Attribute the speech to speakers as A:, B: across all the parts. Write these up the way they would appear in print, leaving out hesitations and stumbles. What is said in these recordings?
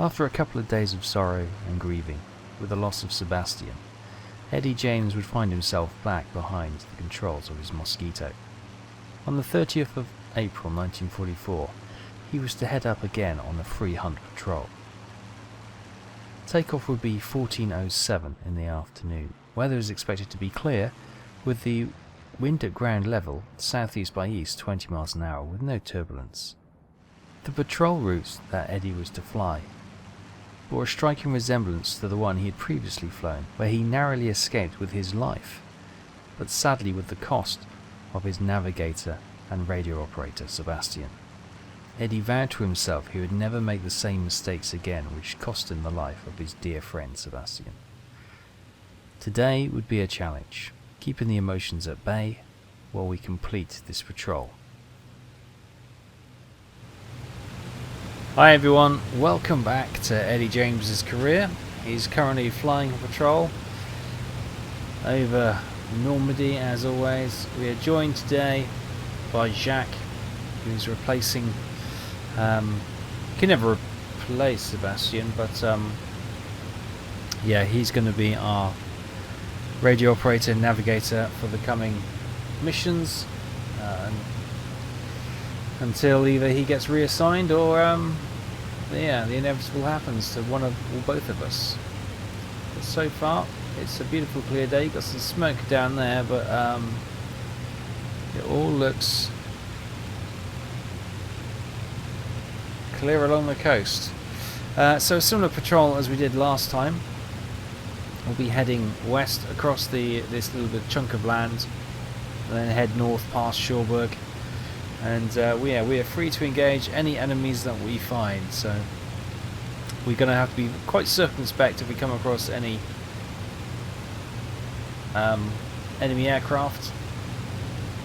A: After a couple of days of sorrow and grieving, with the loss of Sebastian, Eddie James would find himself back behind the controls of his Mosquito. On the 30th of April 1944, he was to head up again on the 300 patrol. Takeoff would be 14:07 in the afternoon. Weather is expected to be clear, with the wind at ground level, southeast by east 20 miles an hour with no turbulence. The patrol route that Eddie was to fly bore a striking resemblance to the one he had previously flown, where he narrowly escaped with his life, but sadly with the cost of his navigator and radio operator Sebastian. Eddie vowed to himself he would never make the same mistakes again which cost him the life of his dear friend Sebastian. Today would be a challenge, keeping the emotions at bay while we complete this patrol. Hi everyone, welcome back to Eddie James's career. He's currently flying a patrol over Normandy as always. We are joined today by Jacques, who's replacing, can never replace Sebastian, but yeah, he's going to be our radio operator and navigator for the coming missions until either he gets reassigned or yeah, the inevitable happens to one of or both of us. But so far it's a beautiful clear day. Got some smoke down there, but it all looks clear along the coast. So a similar patrol as we did last time. We'll be heading west across this little bit chunk of land, and then head north past Cherbourg. And we are free to engage any enemies that we find. So we're going to have to be quite circumspect if we come across any enemy aircraft.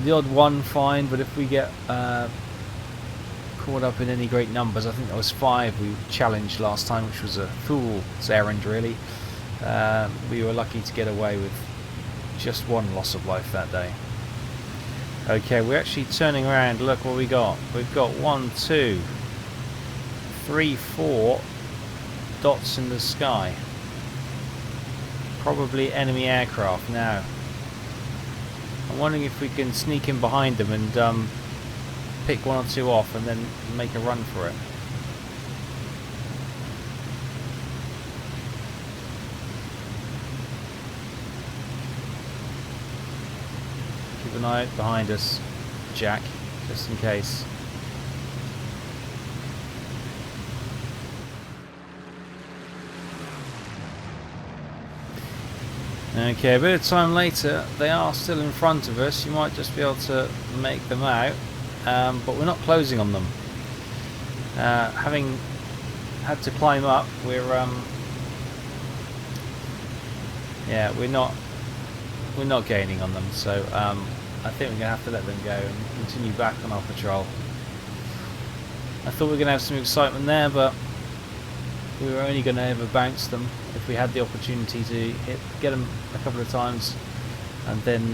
A: The odd one, fine, but if we get caught up in any great numbers, I think there was 5 we challenged last time, which was a fool's errand really. We were lucky to get away with just 1 loss of life that day. Okay, we're actually turning around. Look what we got. We've got 1, 2, 3, 4 dots in the sky. Probably enemy aircraft. Now, I'm wondering if we can sneak in behind them and pick 1 or 2 off and then make a run for it. Keep an eye out behind us, Jack, just in case. Okay, a bit of time later, they are still in front of us. You might just be able to make them out, but we're not closing on them. Having had to climb up, we're yeah, we're not gaining on them. So I think we're gonna have to let them go and continue back on our patrol. I thought we were gonna have some excitement there, but we were only gonna ever bounce them if we had the opportunity to get them a couple of times and then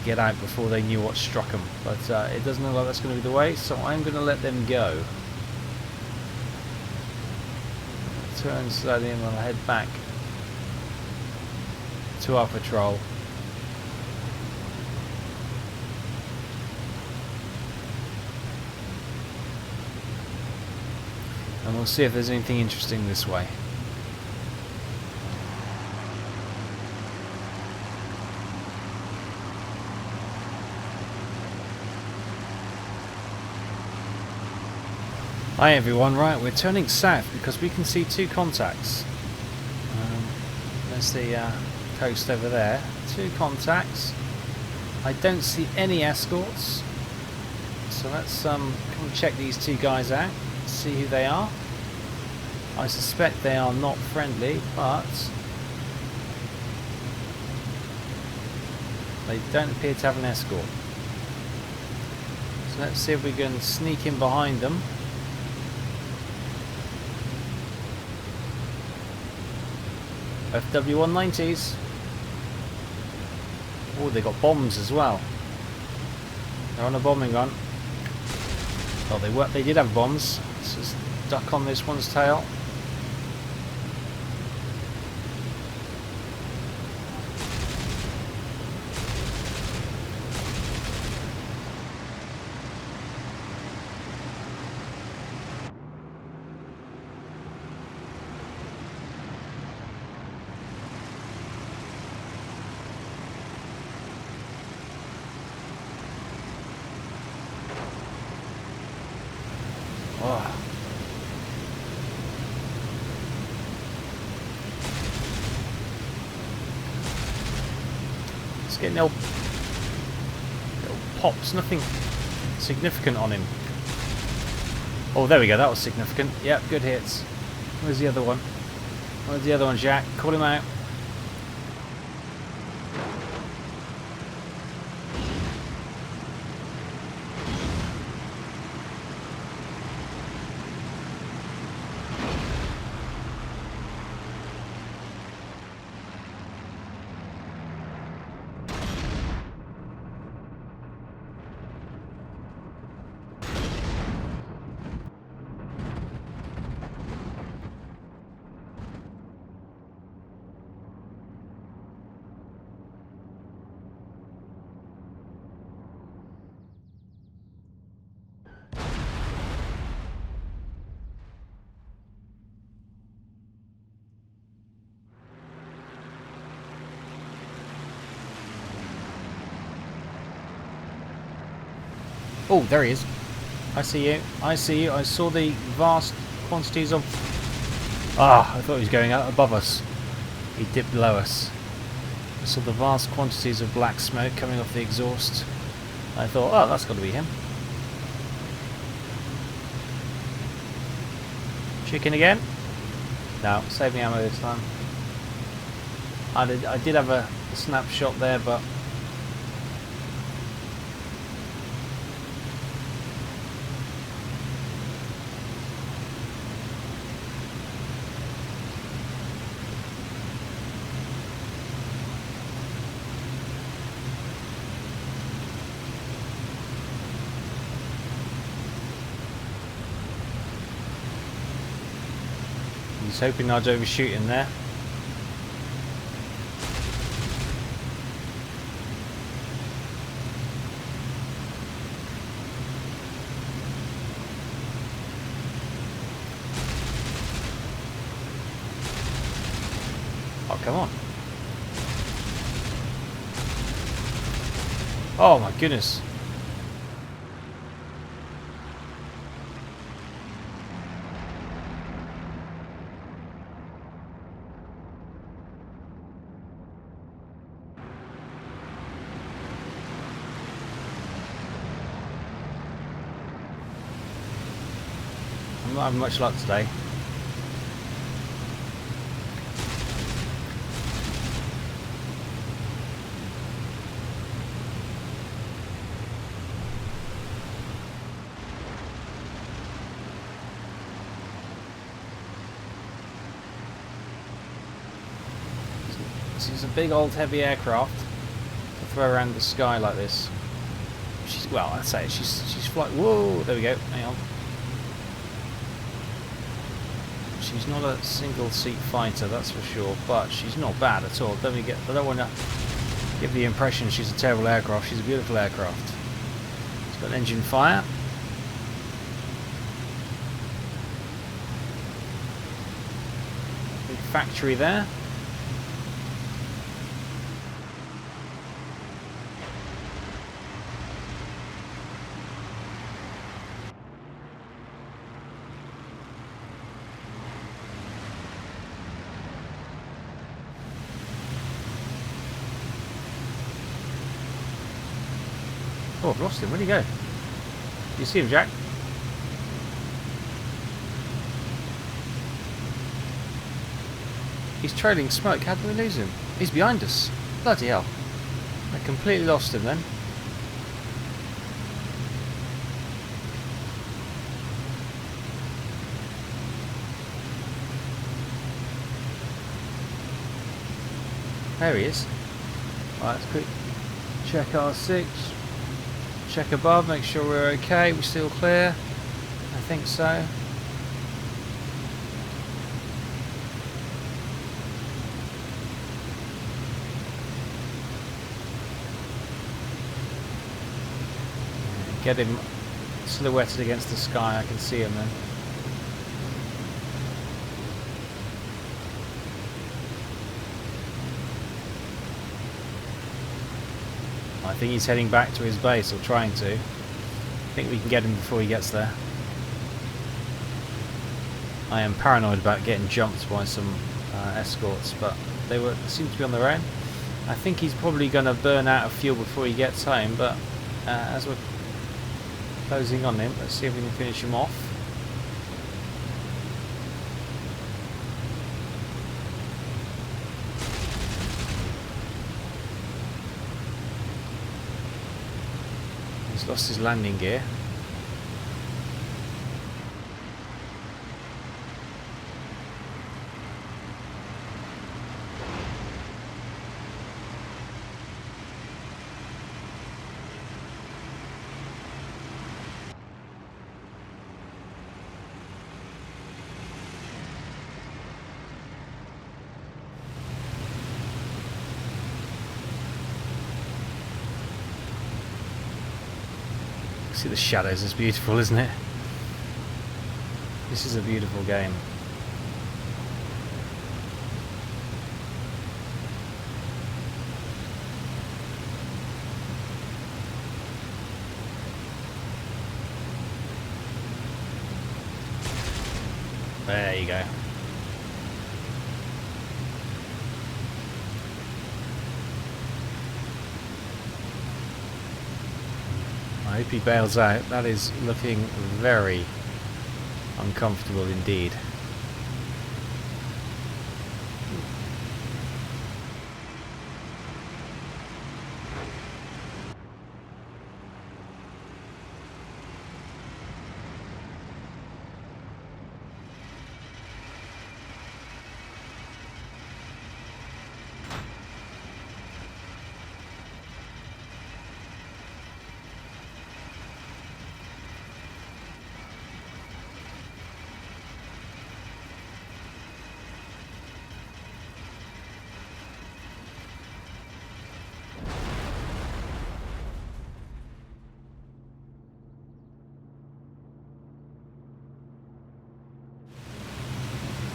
A: get out before they knew what struck them. But it doesn't look like that's going to be the way, so I'm going to let them go. Turn slowly and we'll head back to our patrol. And we'll see if there's anything interesting this way. Hi everyone, right, we're turning south because we can see 2 contacts. There's the coast over there. 2 contacts. I don't see any escorts. So let's come and check these 2 guys out, see who they are. I suspect they are not friendly, but they don't appear to have an escort. So let's see if we can sneak in behind them. FW-190s. Oh, they got bombs as well. They're on a bombing run. Oh, they did have bombs. Let's just duck on this one's tail. Oh. It's getting little pops, nothing significant on him. Oh, there we go, that was significant. Yep, good hits. Where's the other one? Where's the other one, Jack? Call him out. Oh, there he is. I see you. I see you. I saw the vast quantities of... Ah, I thought he was going out above us. He dipped below us. I saw the vast quantities of black smoke coming off the exhaust. I thought, oh, that's got to be him. Chicken again? No, save me ammo this time. I did have a snapshot there, but... He's hoping I'd overshoot him there. Oh, come on. Oh my goodness. I'm not having much luck today. This is a big old heavy aircraft to throw around the sky like this. She's, well, I'd say she's flying. Whoa, there we go. Hang on. She's not a single seat fighter, that's for sure, but she's not bad at all. I don't want to give the impression she's a terrible aircraft. She's a beautiful aircraft. It's got an engine fire. Big factory there. Oh, I've lost him. Where'd he go? You see him, Jack? He's trailing smoke. How did we lose him? He's behind us. Bloody hell. I completely lost him then. There he is. Right, let's quick check R6. Check above, make sure we're okay. We're still clear. I think so. Get him silhouetted against the sky. I can see him then. I think he's heading back to his base, or trying to. I think we can get him before he gets there. I am paranoid about getting jumped by some escorts, but they seem to be on their own. I think he's probably going to burn out of fuel before he gets home, but as we're closing on him, let's see if we can finish him off. He's lost his landing gear. See the shadows, it's beautiful, isn't it? This is a beautiful game. There you go. I hope he bails out. That is looking very uncomfortable indeed.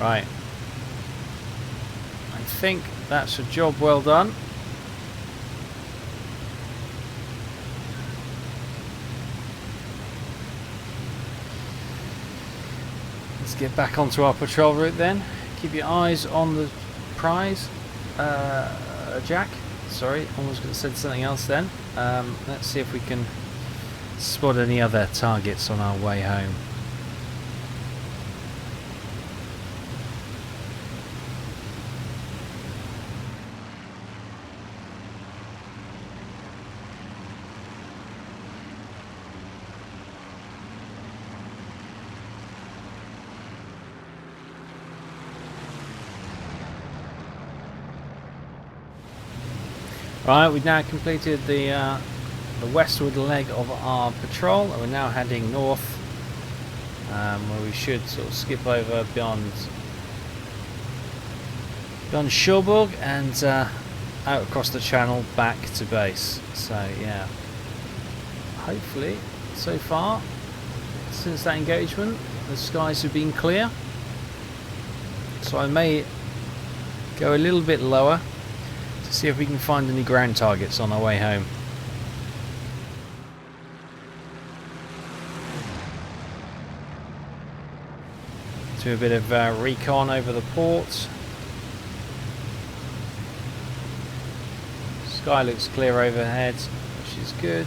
A: Right. I think that's a job well done. Let's get back onto our patrol route then. Keep your eyes on the prize. Jack. Sorry, almost could have said something else then. Let's see if we can spot any other targets on our way home. Right, we've now completed the westward leg of our patrol, and we're now heading north, where we should sort of skip over beyond Cherbourg and out across the channel back to base. So yeah, hopefully so far since that engagement the skies have been clear, so I may go a little bit lower to see if we can find any ground targets on our way home. Do a bit of recon over the port. Sky looks clear overhead, which is good.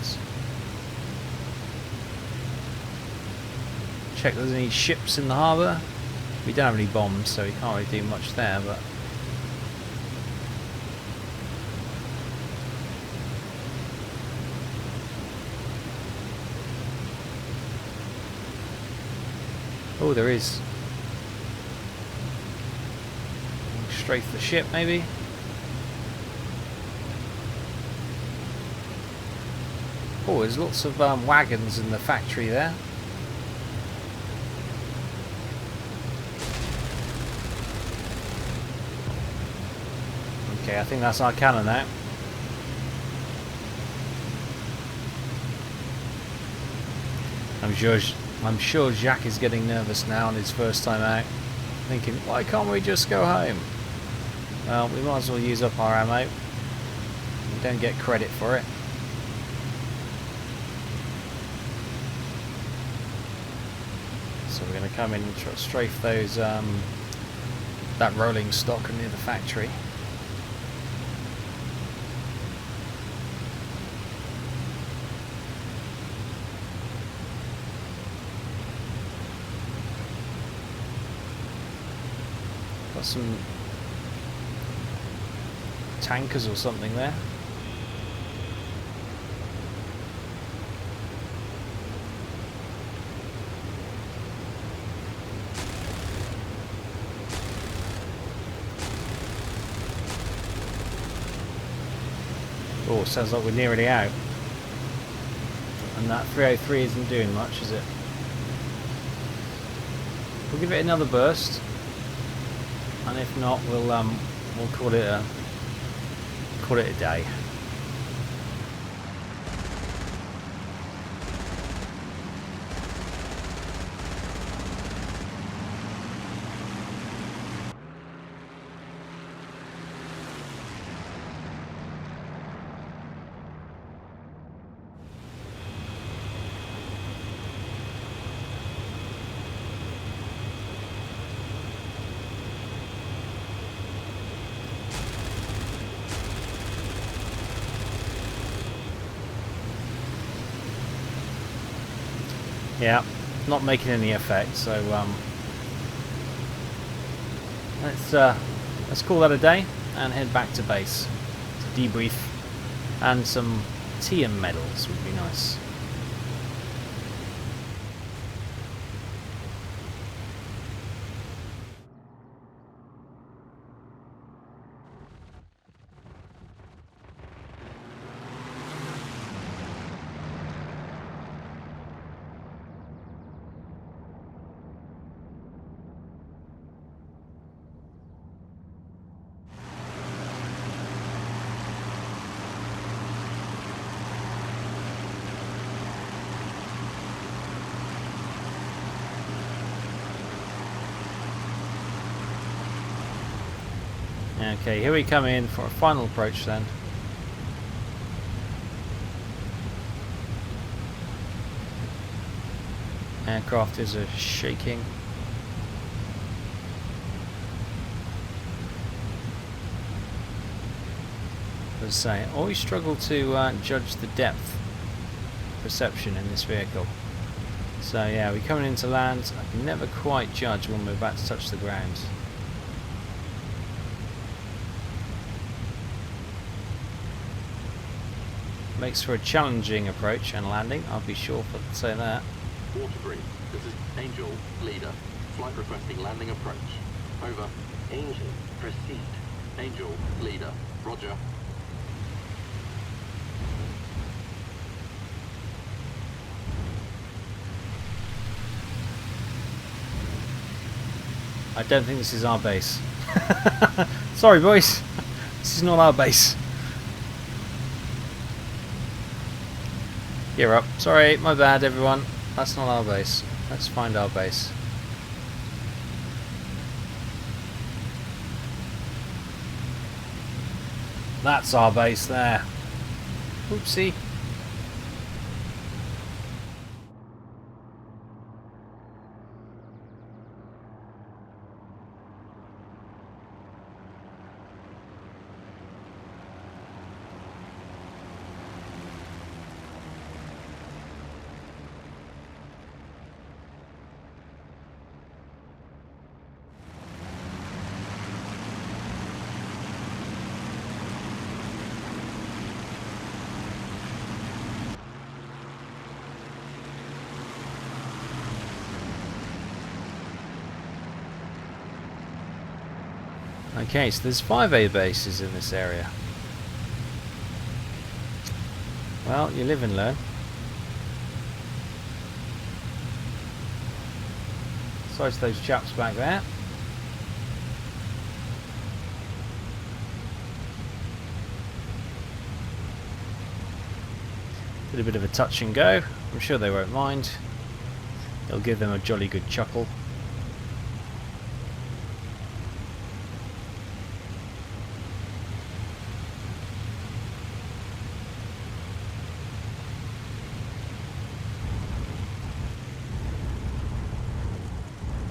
A: Check there's any ships in the harbour. We don't have any bombs, so we can't really do much there, but oh, there is. Strafe the ship, maybe. Oh, there's lots of wagons in the factory there. Okay, I think that's our cannon now. I'm sure Jacques is getting nervous now on his first time out, thinking, why can't we just go home? Well, we might as well use up our ammo. We don't get credit for it. So we're going to come in and strafe those that rolling stock near the factory. Got some tankers or something there. Oh, sounds like we're nearly out. And that 303 isn't doing much, is it? We'll give it another burst. And if not, we'll call it a day. Yeah, not making any effect, so let's call that a day and head back to base to debrief, and some TM medals would be nice. Okay, here we come in for a final approach then. Aircraft is shaking. As I say, I always struggle to judge the depth perception in this vehicle. So yeah, we're coming into land. I can never quite judge when we're about to touch the ground. Makes for a challenging approach and landing, I'll be sure to say that.
B: Waterbury, this is Angel, leader. Flight requesting landing approach. Over.
C: Angel, proceed.
B: Angel, leader. Roger.
A: I don't think this is our base. Sorry boys, this is not our base. Gear up. Sorry, my bad everyone. That's not our base. Let's find our base. That's our base there. Oopsie. Okay, so there's 5 A bases in this area. Well, you live and learn. Sorry to those chaps back there. Did a bit of a touch and go. I'm sure they won't mind. It'll give them a jolly good chuckle.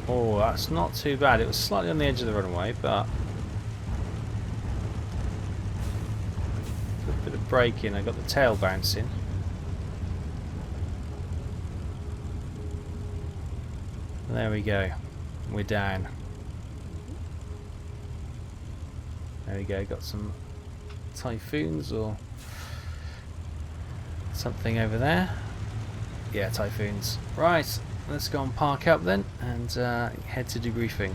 A: Oh, that's not too bad. It was slightly on the edge of the runway, but a bit of braking. I got the tail bouncing. There we go. We're down. There we go. Got some typhoons or something over there. Yeah, typhoons. Right. Let's go and park up then and head to debriefing.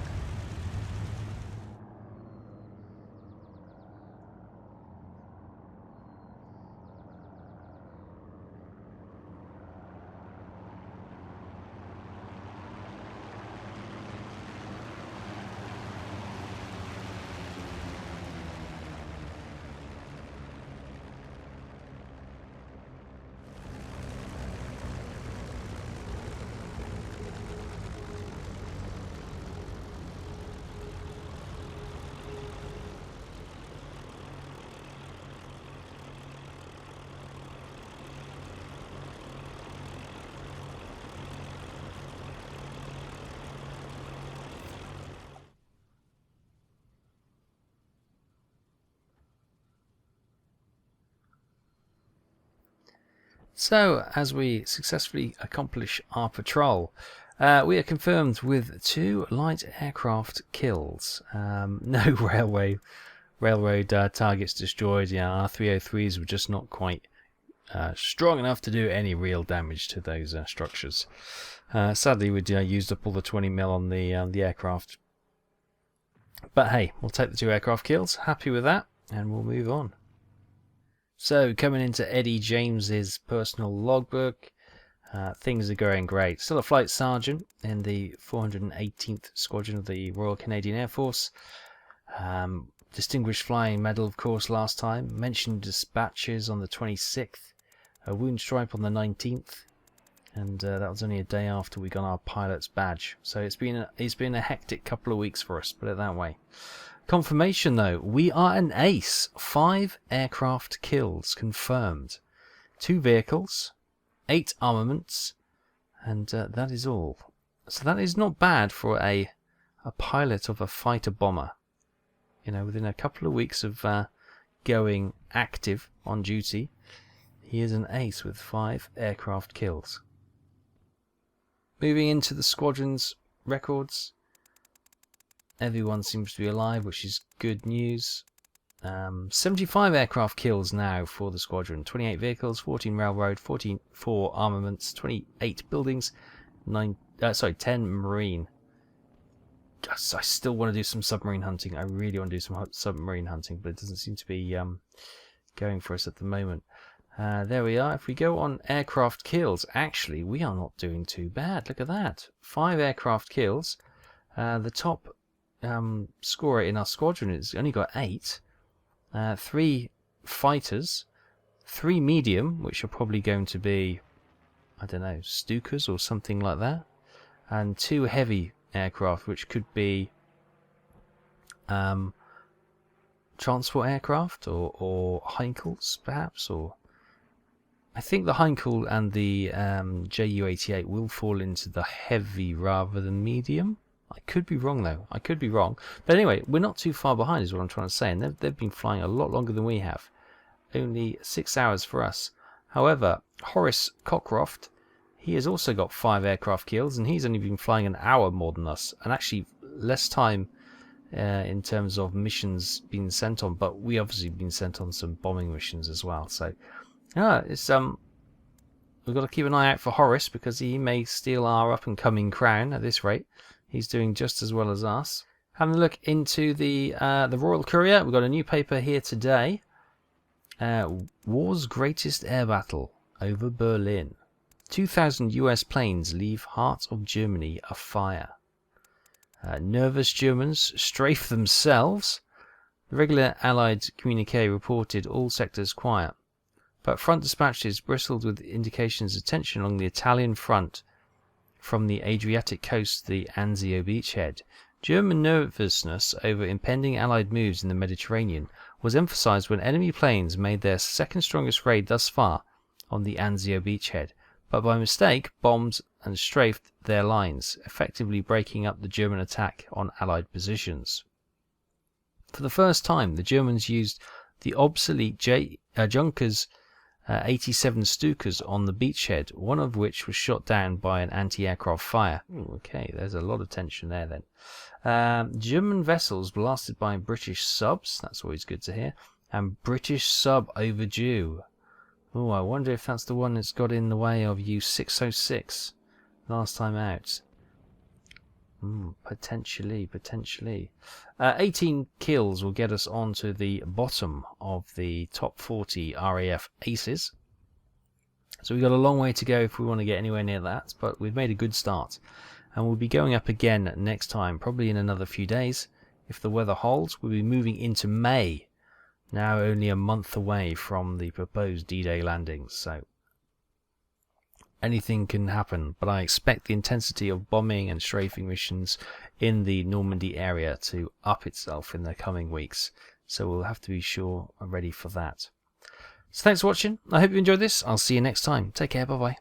A: So, as we successfully accomplish our patrol, we are confirmed with 2 light aircraft kills. No railroad targets destroyed. Yeah, our 303s were just not quite strong enough to do any real damage to those structures. Sadly, we used up all the 20mm on the aircraft. But hey, we'll take the 2 aircraft kills. Happy with that, and we'll move on. So, coming into Eddie James's personal logbook, things are going great. Still a flight sergeant in the 418th Squadron of the Royal Canadian Air Force. Distinguished Flying Medal, of course, last time. Mentioned dispatches on the 26th. A wound stripe on the 19th. And that was only a day after we got our pilot's badge. So it's been a hectic couple of weeks for us, put it that way. Confirmation though, we are an ace. 5 aircraft kills confirmed. 2 vehicles, 8 armaments, and that is all. So that is not bad for a pilot of a fighter bomber. You know, within a couple of weeks of going active on duty, he is an ace with 5 aircraft kills. Moving into the squadron's records. Everyone seems to be alive, which is good news. 75 aircraft kills now for the squadron. 28 vehicles, 14 railroad, 4 armaments, 28 buildings, 10 marine. I still want to do some submarine hunting. I really want to do some submarine hunting, but it doesn't seem to be going for us at the moment. There we are. If we go on aircraft kills, actually, we are not doing too bad. Look at that. 5 aircraft kills. The top scorer in our squadron has only got 8. 3 fighters, 3 medium, which are probably going to be, I don't know, Stukas or something like that, and 2 heavy aircraft, which could be transport aircraft or Heinkels, perhaps, or I think the Heinkel and the Ju-88 will fall into the heavy rather than medium. I could be wrong though. I could be wrong. But anyway, we're not too far behind is what I'm trying to say. And they've been flying a lot longer than we have. Only 6 hours for us. However, Horace Cockcroft, he has also got 5 aircraft kills. And he's only been flying an hour more than us. And actually less time in terms of missions being sent on. But we obviously been sent on some bombing missions as well. So, yeah, it's we've got to keep an eye out for Horace. Because he may steal our up-and-coming crown at this rate. He's doing just as well as us. Having a look into the Royal Courier, we've got a new paper here today. War's greatest air battle over Berlin. 2,000 US planes leave heart of Germany afire. Nervous Germans strafe themselves. The regular Allied communique reported all sectors quiet. But front dispatches bristled with indications of tension along the Italian front from the Adriatic coast to the Anzio beachhead. German nervousness over impending Allied moves in the Mediterranean was emphasized when enemy planes made their second strongest raid thus far on the Anzio beachhead, but by mistake bombed and strafed their lines, effectively breaking up the German attack on Allied positions. For the first time, the Germans used the obsolete Junkers 87 Stukas on the beachhead, one of which was shot down by an anti-aircraft fire. Ooh, okay, there's a lot of tension there then. German vessels blasted by British subs, that's always good to hear, and British sub overdue. Oh, I wonder if that's the one that's got in the way of U-606 last time out. Potentially. 18 kills will get us onto the bottom of the top 40 RAF aces. So we've got a long way to go if we want to get anywhere near that, but we've made a good start. And we'll be going up again next time, probably in another few days. If the weather holds, we'll be moving into May, now only a month away from the proposed D-Day landings. So anything can happen, but I expect the intensity of bombing and strafing missions in the Normandy area to up itself in the coming weeks. So we'll have to be sure and ready for that. So thanks for watching. I hope you enjoyed this. I'll see you next time. Take care. Bye-bye.